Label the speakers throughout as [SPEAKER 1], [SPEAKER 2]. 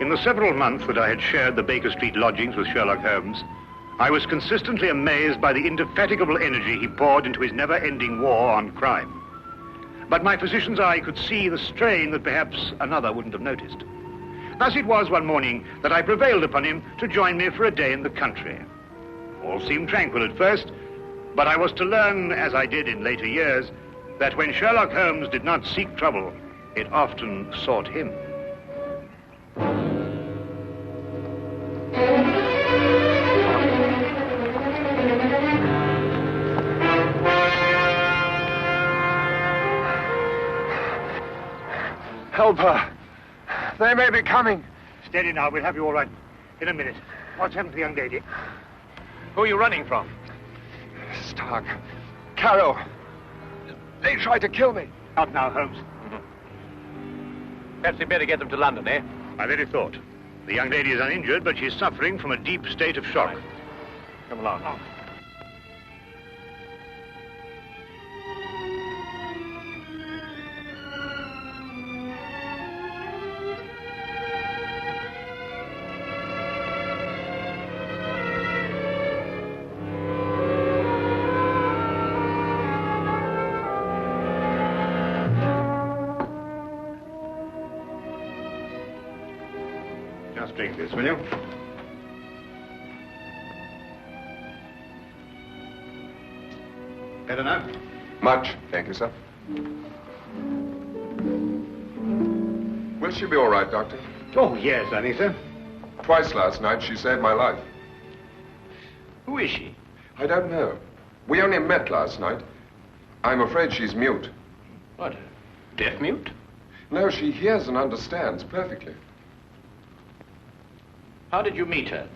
[SPEAKER 1] In the several months that I had shared the Baker Street lodgings with Sherlock Holmes, I was consistently amazed by the indefatigable energy he poured into his never-ending war on crime. But my physician's eye could see the strain that perhaps another wouldn't have noticed. Thus it was one morning that I prevailed upon him to join me for a day in the country. All seemed tranquil at first, but I was to learn, as I did in later years, that when Sherlock Holmes did not seek trouble, it often sought him.
[SPEAKER 2] Help her. They may be coming.
[SPEAKER 1] Steady now, we'll have you all right in a minute. What's happened to the young lady?
[SPEAKER 3] Who are you running from?
[SPEAKER 2] Stark. Carroll. They tried to kill me.
[SPEAKER 1] Out now, Holmes.
[SPEAKER 3] Perhaps we'd better get them to London, eh?
[SPEAKER 1] My very thought. The young lady is uninjured, but she's suffering from a deep state of shock.
[SPEAKER 3] Right. Come along.
[SPEAKER 1] Oh. Drink this, will you? Better now?
[SPEAKER 2] Much, thank you, sir. Will she be all right, Doctor?
[SPEAKER 1] Oh, yes, I think so.
[SPEAKER 2] Twice last night she saved my life.
[SPEAKER 3] Who is she?
[SPEAKER 2] I don't know. We only met last night. I'm afraid she's mute.
[SPEAKER 3] What, deaf mute?
[SPEAKER 2] No, she hears and understands perfectly.
[SPEAKER 3] How did you meet her?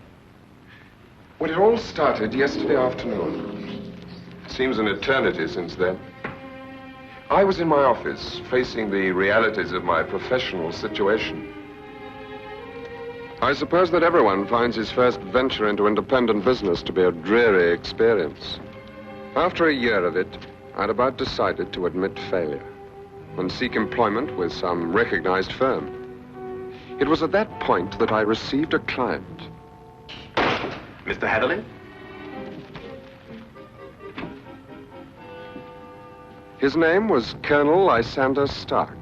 [SPEAKER 2] Well, it all started yesterday afternoon. Seems an eternity since then. I was in my office, facing the realities of my professional situation. I suppose that everyone finds his first venture into independent business to be a dreary experience. After a year of it, I'd about decided to admit failure and seek employment with some recognized firm. It was at that point that I received a client.
[SPEAKER 3] Mr. Hatherley?
[SPEAKER 2] His name was Colonel Lysander Stark.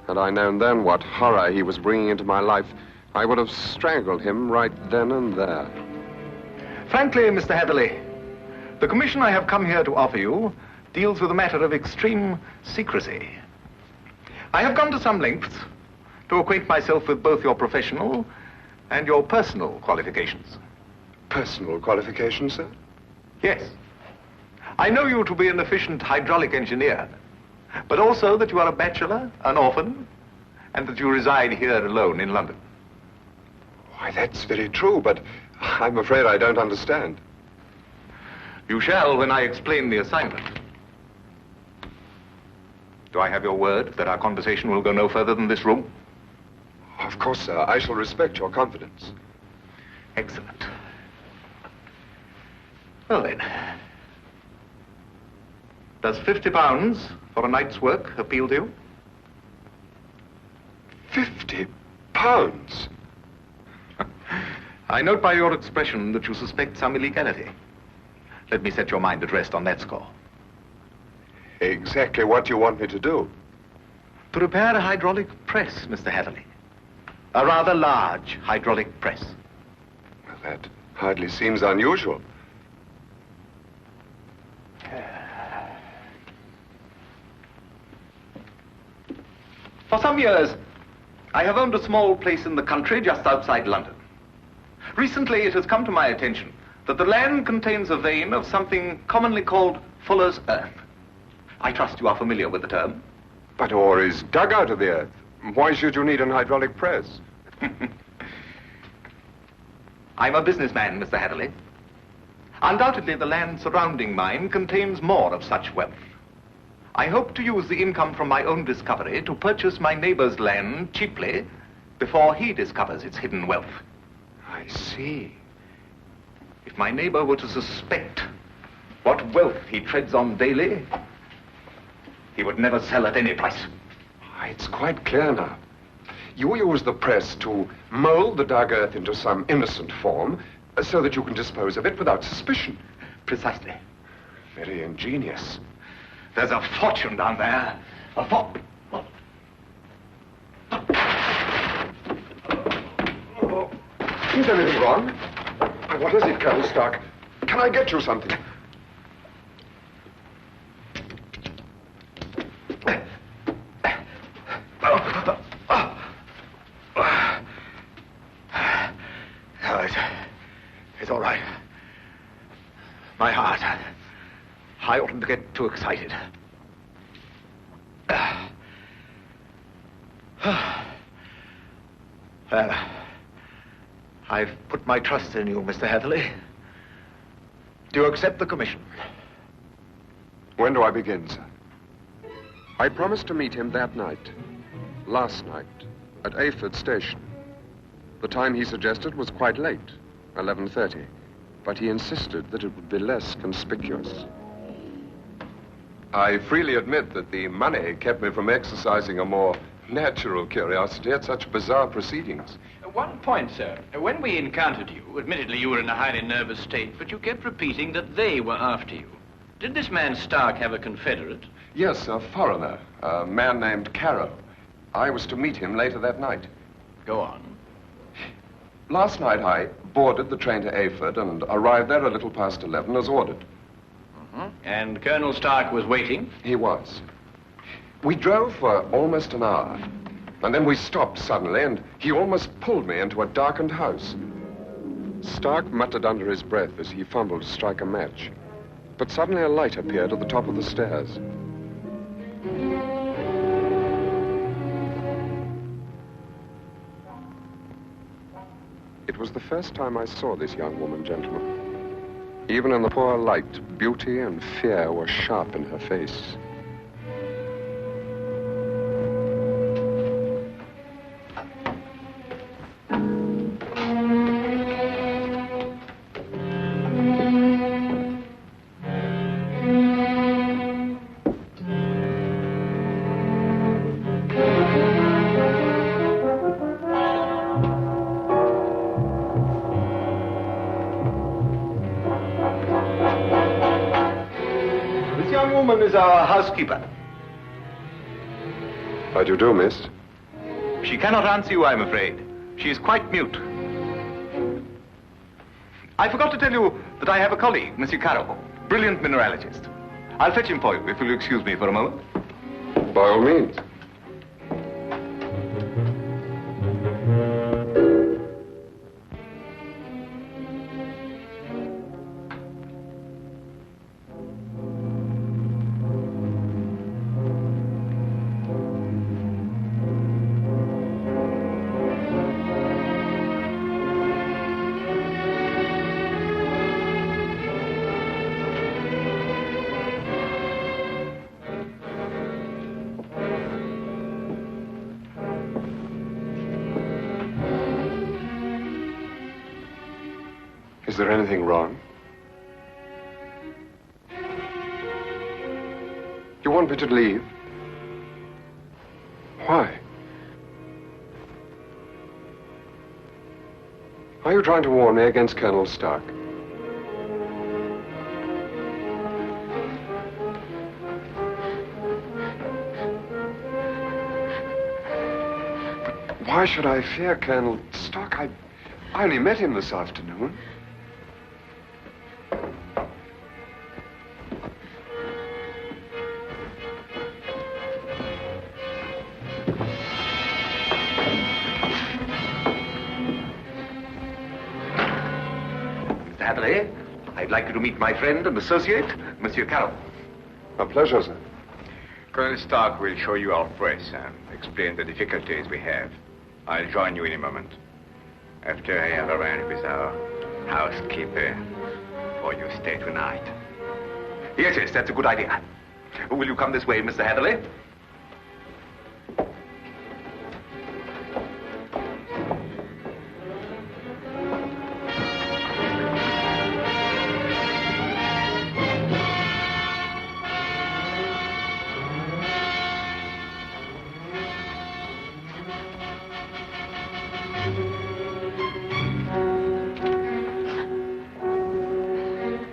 [SPEAKER 2] Had I known then what horror he was bringing into my life, I would have strangled him right then and there.
[SPEAKER 4] Frankly, Mr. Hatherley, the commission I have come here to offer you deals with a matter of extreme secrecy. I have gone to some lengths to acquaint myself with both your professional and your personal qualifications.
[SPEAKER 2] Personal qualifications, sir?
[SPEAKER 4] Yes. I know you to be an efficient hydraulic engineer, but also that you are a bachelor, an orphan, and that you reside here alone in London.
[SPEAKER 2] Why, that's very true, but I'm afraid I don't understand.
[SPEAKER 4] You shall when I explain the assignment. Do I have your word that our conversation will go no further than this room?
[SPEAKER 2] Of course, sir. I shall respect your confidence.
[SPEAKER 4] Excellent. Well, then. Does £50 for a night's work appeal to you?
[SPEAKER 2] £50?
[SPEAKER 4] I note by your expression that you suspect some illegality. Let me set your mind at rest on that score.
[SPEAKER 2] Exactly what do you want me to do?
[SPEAKER 4] To repair a hydraulic press, Mr. Hatherley. A rather large hydraulic press.
[SPEAKER 2] Well, that hardly seems unusual.
[SPEAKER 4] For some years, I have owned a small place in the country just outside London. Recently, it has come to my attention that the land contains a vein of something commonly called fuller's earth. I trust you are familiar with the term.
[SPEAKER 2] But ore is dug out of the earth. Why should you need an hydraulic press?
[SPEAKER 4] I'm a businessman, Mr. Hatherley. Undoubtedly, the land surrounding mine contains more of such wealth. I hope to use the income from my own discovery to purchase my neighbor's land cheaply before he discovers its hidden wealth.
[SPEAKER 2] I see.
[SPEAKER 4] If my neighbor were to suspect what wealth he treads on daily, he would never sell at any price.
[SPEAKER 2] It's quite clear now. You use the press to mold the dark earth into some innocent form so that you can dispose of it without suspicion.
[SPEAKER 4] Precisely.
[SPEAKER 2] Very ingenious.
[SPEAKER 4] There's a fortune down there.
[SPEAKER 2] Is anything wrong? What is it, Colonel Stark? Can I get you something?
[SPEAKER 4] It's all right. My heart. I oughtn't to get too excited. Well, I've put my trust in you, Mr. Heatherley. Do you accept the commission?
[SPEAKER 2] When do I begin, sir? I promised to meet him that night, last night, at Ayford Station. The time he suggested was quite late, 11:30, but he insisted that it would be less conspicuous. I freely admit that the money kept me from exercising a more natural curiosity at such bizarre proceedings.
[SPEAKER 3] One point, sir. When we encountered you, admittedly you were in a highly nervous state, but you kept repeating that they were after you. Did this man Stark have a confederate?
[SPEAKER 2] Yes, a foreigner, a man named Carrow. I was to meet him later that night.
[SPEAKER 3] Go on.
[SPEAKER 2] Last night I boarded the train to Ayford and arrived there a little past 11 as ordered.
[SPEAKER 3] And Colonel Stark was waiting?
[SPEAKER 2] He was. We drove for almost an hour, and then we stopped suddenly, and he almost pulled me into a darkened house. Stark muttered under his breath as he fumbled to strike a match, but suddenly a light appeared at the top of the stairs. It was the first time I saw this young woman, gentlemen. Even in the poor light, beauty and fear were sharp in her face.
[SPEAKER 4] Is our housekeeper.
[SPEAKER 2] How do you do, miss?
[SPEAKER 4] She cannot answer you, I'm afraid. She is quite mute. I forgot to tell you that I have a colleague, Monsieur Carrow, brilliant mineralogist. I'll fetch him for you, if you'll excuse me for a moment.
[SPEAKER 2] By all means. Is there anything wrong? You want me to leave? Why? Are you trying to warn me against Colonel Stark? But why should I fear Colonel Stark? I only met him this afternoon.
[SPEAKER 4] Heatherley, I'd like you to meet my friend and associate, Monsieur Carrow.
[SPEAKER 2] A pleasure, sir.
[SPEAKER 5] Colonel Stark will show you our press and explain the difficulties we have. I'll join you in a moment. After I have arranged with our housekeeper for your stay tonight.
[SPEAKER 4] Yes, that's a good idea. Will you come this way, Mr. Heatherley?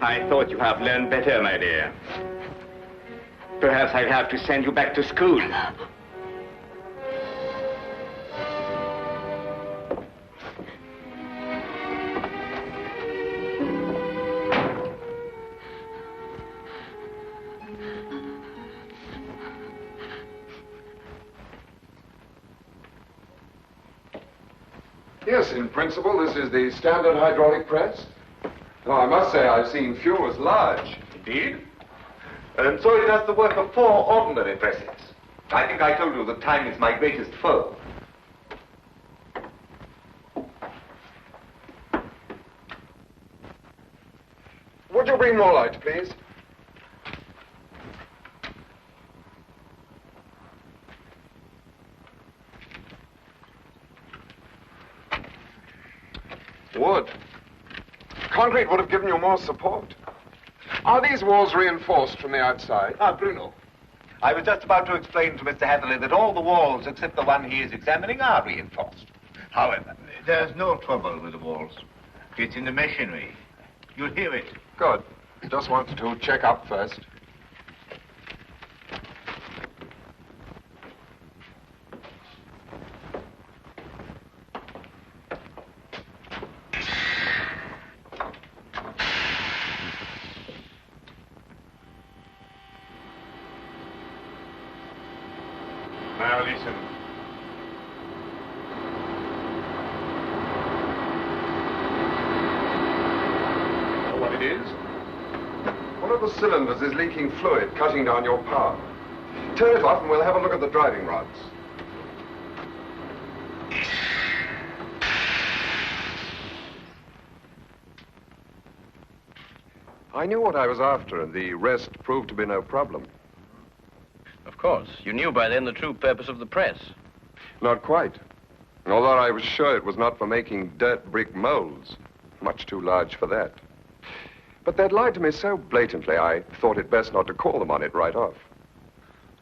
[SPEAKER 5] I thought you have learned better, my dear. Perhaps I'll have to send you back to school.
[SPEAKER 2] Yes, in principle, this is the standard hydraulic press. Though I must say I've seen few as large.
[SPEAKER 4] Indeed? And so it does the work of 4 ordinary presses. I think I told you that time is my greatest foe.
[SPEAKER 2] Would you bring more light, please? Wood. Concrete would have given you more support. Are these walls reinforced from the outside?
[SPEAKER 4] Ah, Bruno. I was just about to explain to Mr. Hatherley that all the walls except the one he is examining are reinforced.
[SPEAKER 5] However, there's no trouble with the walls. It's in the machinery. You'll hear it.
[SPEAKER 2] Good. Just wanted to check up first.
[SPEAKER 5] Now listen.
[SPEAKER 2] Know what it is? One of the cylinders is leaking fluid, cutting down your power. Turn it off and we'll have a look at the driving rods. I knew what I was after, and the rest proved to be no problem.
[SPEAKER 3] Of course. You knew by then the true purpose of the press.
[SPEAKER 2] Not quite. Although I was sure it was not for making dirt brick molds. Much too large for that. But they'd lied to me so blatantly, I thought it best not to call them on it right off.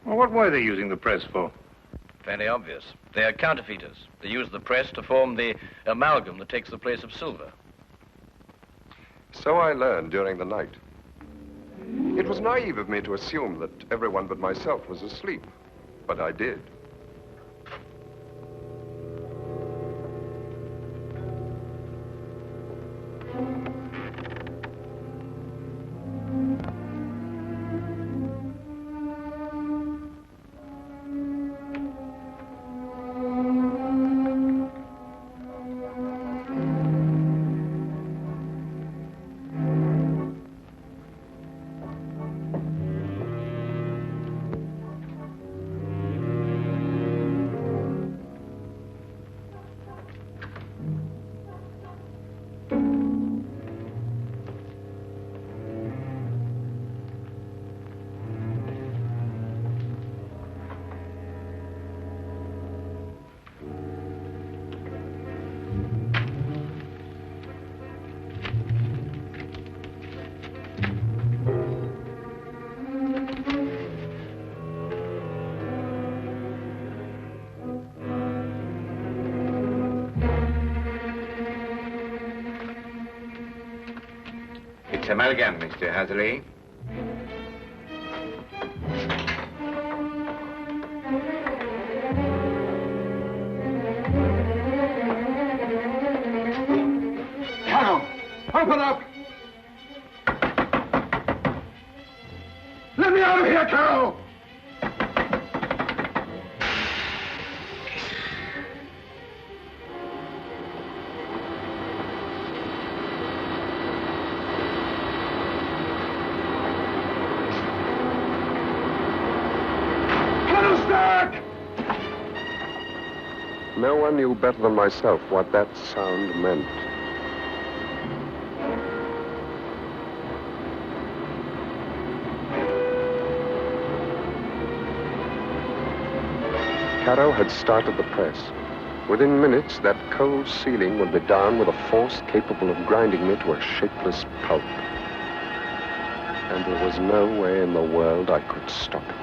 [SPEAKER 1] Well, what were they using the press for?
[SPEAKER 3] Fairly obvious. They are counterfeiters. They use the press to form the amalgam that takes the place of silver.
[SPEAKER 2] So I learned during the night. It was naive of me to assume that everyone but myself was asleep, but I did.
[SPEAKER 5] It's amalgam, Mr. Hatherley.
[SPEAKER 2] Carol, open up! Let me out of here, Carol! No one knew better than myself what that sound meant. Caro had started the press. Within minutes, that cold ceiling would be down with a force capable of grinding me to a shapeless pulp. And there was no way in the world I could stop it.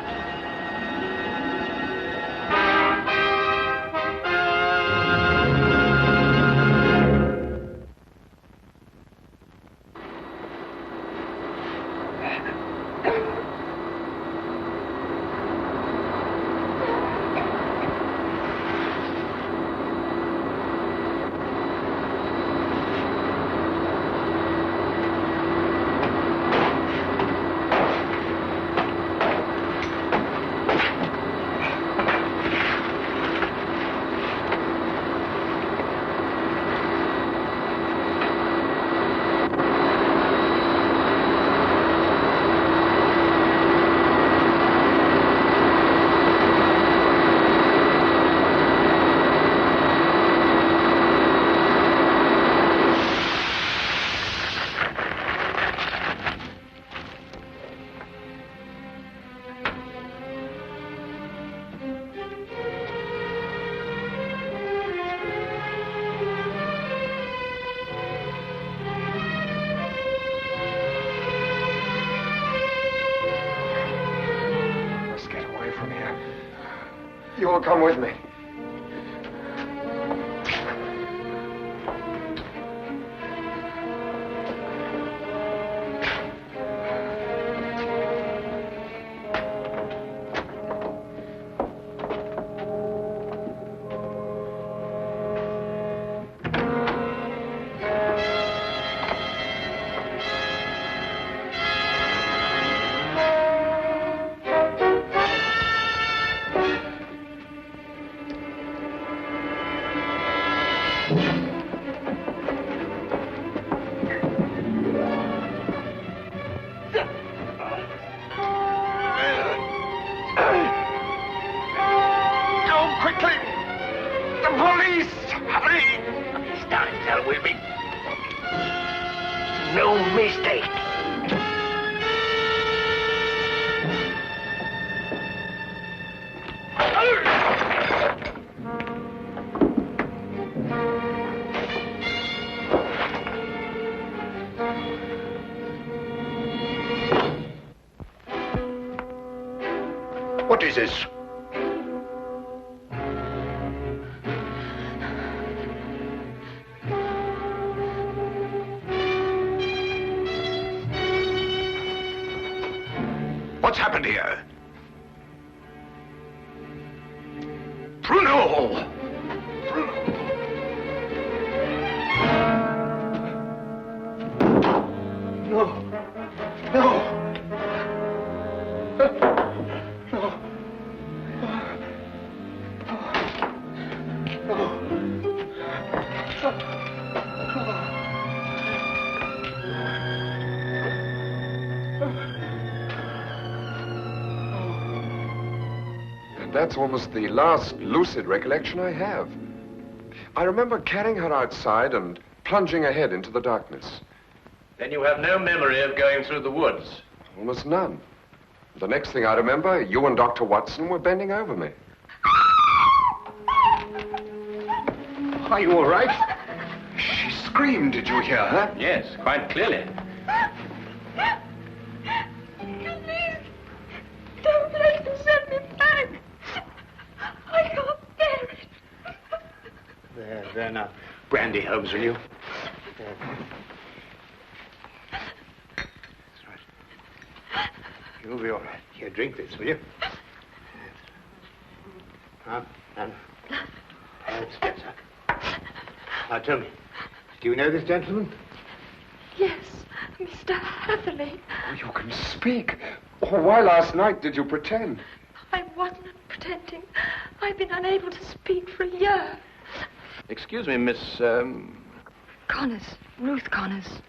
[SPEAKER 2] will come with me.
[SPEAKER 1] What is this? What's happened here? Bruno!
[SPEAKER 4] No. No.
[SPEAKER 2] That's almost the last lucid recollection I have. I remember carrying her outside and plunging ahead into the darkness.
[SPEAKER 3] Then you have no memory of going through the woods?
[SPEAKER 2] Almost none. The next thing I remember, you and Dr. Watson were bending over me.
[SPEAKER 1] Are you all right? She screamed. Did you hear her?
[SPEAKER 3] Yes, quite clearly.
[SPEAKER 6] Please, don't let them send me back. I can't bear it.
[SPEAKER 1] There now. Brandy, Holmes, will you? There. That's right. You'll be all right. Here, drink this, will you? Now, Spencer. Now, tell me, do you know this gentleman?
[SPEAKER 6] Yes, Mr. Hatherley.
[SPEAKER 2] Oh, you can speak. Oh, why last night did you pretend?
[SPEAKER 6] I wasn't pretending. I've been unable to speak for a year.
[SPEAKER 3] Excuse me, Miss,
[SPEAKER 6] Connors. Ruth Connors.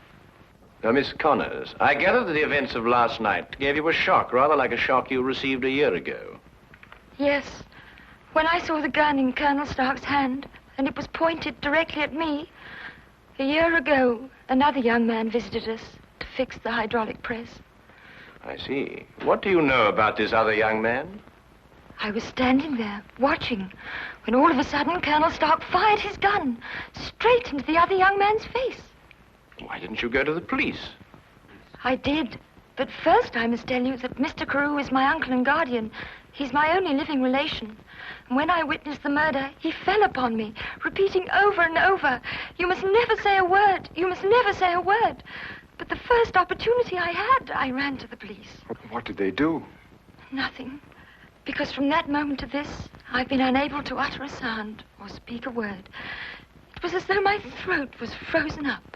[SPEAKER 3] Miss Connors. I gather that the events of last night gave you a shock, rather like a shock you received a year ago.
[SPEAKER 6] Yes. When I saw the gun in Colonel Stark's hand, and it was pointed directly at me, a year ago, another young man visited us to fix the hydraulic press.
[SPEAKER 3] I see. What do you know about this other young man?
[SPEAKER 6] I was standing there, watching, when all of a sudden Colonel Stark fired his gun straight into the other young man's face.
[SPEAKER 3] Why didn't you go to the police?
[SPEAKER 6] I did. But first I must tell you that Mr. Carew is my uncle and guardian. He's my only living relation. And when I witnessed the murder, he fell upon me, repeating over and over, "You must never say a word. You must never say a word." But the first opportunity I had, I ran to the police.
[SPEAKER 2] What did they do?
[SPEAKER 6] Nothing. Because from that moment to this, I've been unable to utter a sound or speak a word. It was as though my throat was frozen up.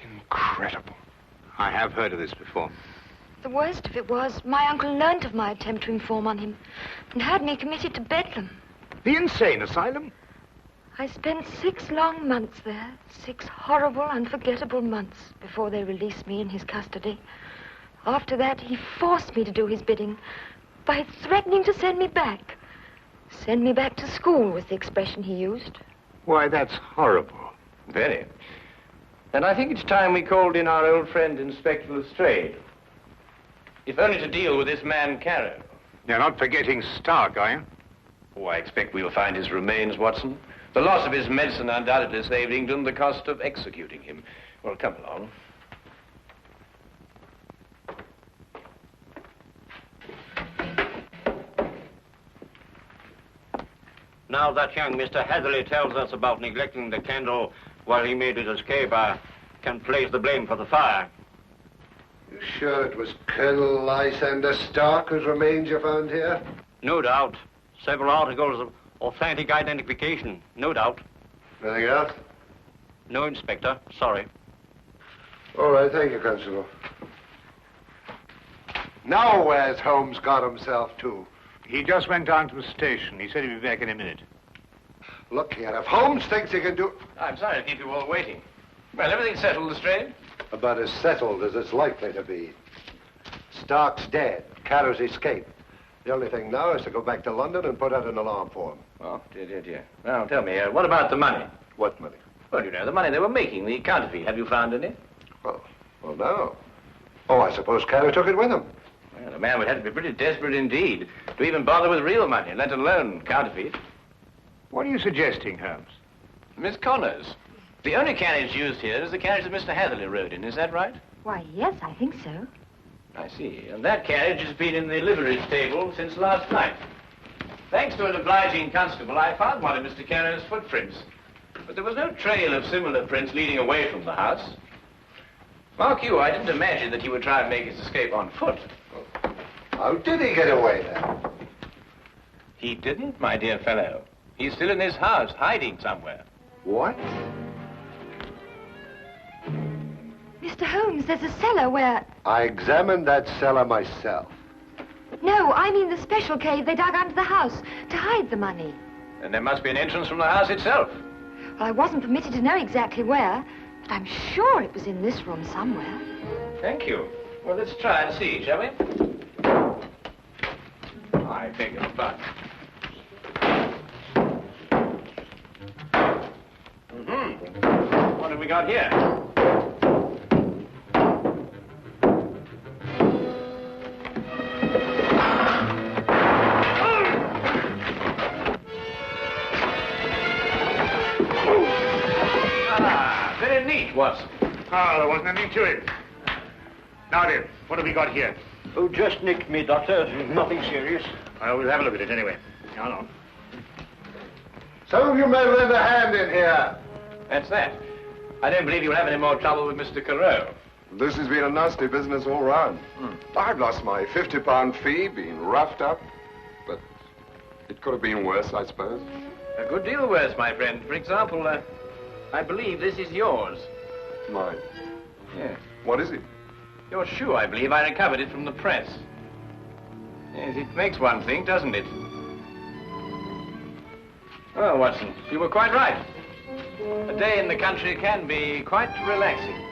[SPEAKER 2] Incredible.
[SPEAKER 1] I have heard of this before.
[SPEAKER 6] The worst of it was, my uncle learnt of my attempt to inform on him and had me committed to Bedlam.
[SPEAKER 1] The insane asylum?
[SPEAKER 6] I spent 6 long months there, 6 horrible, unforgettable months before they released me in his custody. After that, he forced me to do his bidding by threatening to send me back. Send me back to school was the expression he used.
[SPEAKER 1] Why, that's horrible.
[SPEAKER 3] Very. And I think it's time we called in our old friend, Inspector Lestrade. If only to deal with this man, Carrow.
[SPEAKER 1] You're not forgetting Stark, are you?
[SPEAKER 3] Oh, I expect we'll find his remains, Watson. The loss of his medicine undoubtedly saved England the cost of executing him. Well, come along.
[SPEAKER 7] Now that young Mr. Hatherley tells us about neglecting the candle while he made his escape, I can place the blame for the fire.
[SPEAKER 8] You sure it was Colonel Lysander Stark whose remains you found here?
[SPEAKER 7] No doubt. Several articles of authentic identification, no doubt.
[SPEAKER 8] Anything else?
[SPEAKER 7] No, Inspector. Sorry.
[SPEAKER 8] All right, thank you, Constable. Now where's Holmes got himself to?
[SPEAKER 1] He just went down to the station. He said he'd be back in a minute.
[SPEAKER 8] Look here, if Holmes thinks he can do...
[SPEAKER 3] I'm sorry to keep you all waiting. Well, everything's settled, Lestrade?
[SPEAKER 8] About as settled as it's likely to be. Stark's dead. Carrow's escaped. The only thing now is to go back to London and put out an alarm for him.
[SPEAKER 3] Oh, dear. Well, tell me, what about the money?
[SPEAKER 8] What money?
[SPEAKER 3] Well, you know, the money they were making, the counterfeit. Have you found any?
[SPEAKER 8] Well, no. Oh, I suppose Carrow took it with him.
[SPEAKER 3] Well, the man would have to be pretty desperate indeed to even bother with real money, let alone counterfeit.
[SPEAKER 1] What are you suggesting, Holmes?
[SPEAKER 3] Miss Connors, the only carriage used here is the carriage that Mr. Hatherley rode in. Is that right?
[SPEAKER 6] Why, yes, I think so.
[SPEAKER 3] I see. And that carriage has been in the livery stable since last night. Thanks to an obliging constable, I found one of Mr. Carrow's footprints. But there was no trail of similar prints leading away from the house. Mark you, I didn't imagine that he would try and make his escape on foot.
[SPEAKER 8] How did he get away, then?
[SPEAKER 3] He didn't, my dear fellow. He's still in his house, hiding somewhere.
[SPEAKER 8] What?
[SPEAKER 6] Mr. Holmes, there's a cellar where...
[SPEAKER 8] I examined that cellar myself.
[SPEAKER 6] No, I mean the special cave they dug under the house to hide the money.
[SPEAKER 3] And there must be an entrance from the house itself.
[SPEAKER 6] Well, I wasn't permitted to know exactly where, but I'm sure it was in this room somewhere.
[SPEAKER 3] Thank you. Well, let's try and see, shall we? I beg your pardon. What have we got here? Very neat, Watson.
[SPEAKER 1] Oh, there wasn't anything to it. Now then, what have we got here?
[SPEAKER 7] Oh, just nicked me, Doctor. Nothing serious.
[SPEAKER 1] Well, we'll have a look at it anyway. Hold on.
[SPEAKER 8] Some of you men lend a hand in here.
[SPEAKER 3] That's that. I don't believe you'll have any more trouble with Mr. Carew.
[SPEAKER 2] This has been a nasty business all round. I've lost my £50 fee, been roughed up, but it could have been worse, I suppose.
[SPEAKER 3] A good deal worse, my friend. For example, I believe this is yours.
[SPEAKER 2] Mine.
[SPEAKER 3] Yes.
[SPEAKER 2] What is it?
[SPEAKER 3] Your shoe, I believe. I recovered it from the press. Yes, it makes one think, doesn't it? Well, Watson, you were quite right. A day in the country can be quite relaxing.